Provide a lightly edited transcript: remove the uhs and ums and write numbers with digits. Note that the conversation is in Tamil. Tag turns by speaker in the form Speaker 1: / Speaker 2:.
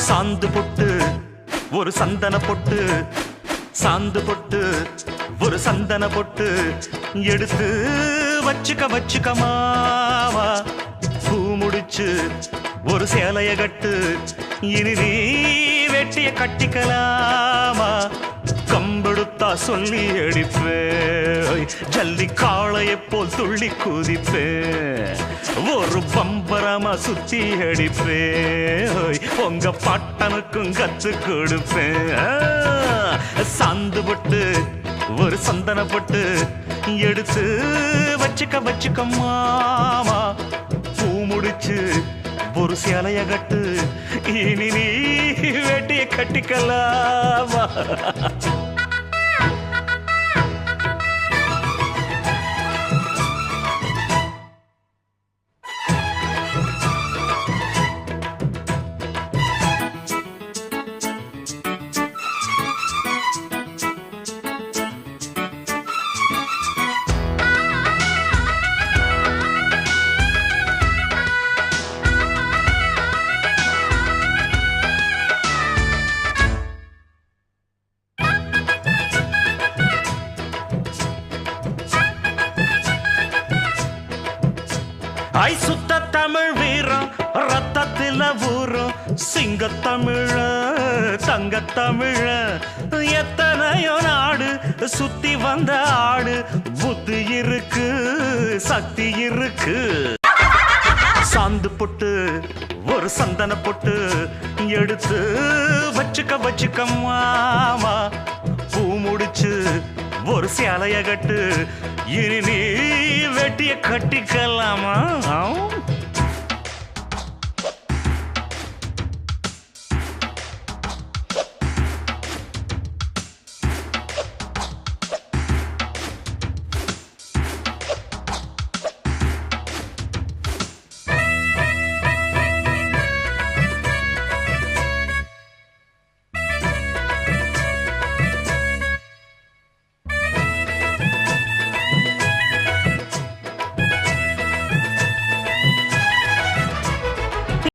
Speaker 1: சாந்து பொட்டு ஒரு சந்தன பொட்டு, சாந்து பொட்டு ஒரு சந்தன பொட்டு எடுத்து வச்சுக்க வச்சுக்க மாவா. பூ முடிச்சு ஒரு சேலைய கட்டு, இனி நீ வெட்டிய கட்டிக்கலாமா. கம்பெடுத்தா சொல்லி அடிப்பேன், ஜல்லி காளைய போல் துள்ளி குதிப்பேன், ஒரு பம்பரமா சுத்தி அடிப்பேன், உங்க பட்டனுக்கும் கத்து கொடுப்பேன். சாந்து பொட்டு ஒரு சந்தன பொட்டு எடுத்து வச்சுக்க வச்சுக்க மாமா. பூ முடிச்சு ஒரு சேலைய கட்டு, இனி நீ வெட்டிய கட்டிக்கலாமா. ஐ சுத்த தமிழ் வீரம் ரத்தத்தில ஊரும், சிங்க தமிழ தங்க தமிழ, எத்தனையோ நாடு சுத்தி வந்த ஆடு, புத்தி இருக்கு சக்தி இருக்கு. சாந்து பொட்டு ஒரு சந்தன பொட்டு எடுத்து வச்சுக்க வச்சுக்க மாமா. பூ முடிச்சு ஒரு சேலைய கட்டு, இனி நீ வெட்டிய கட்டிக்கலாமா.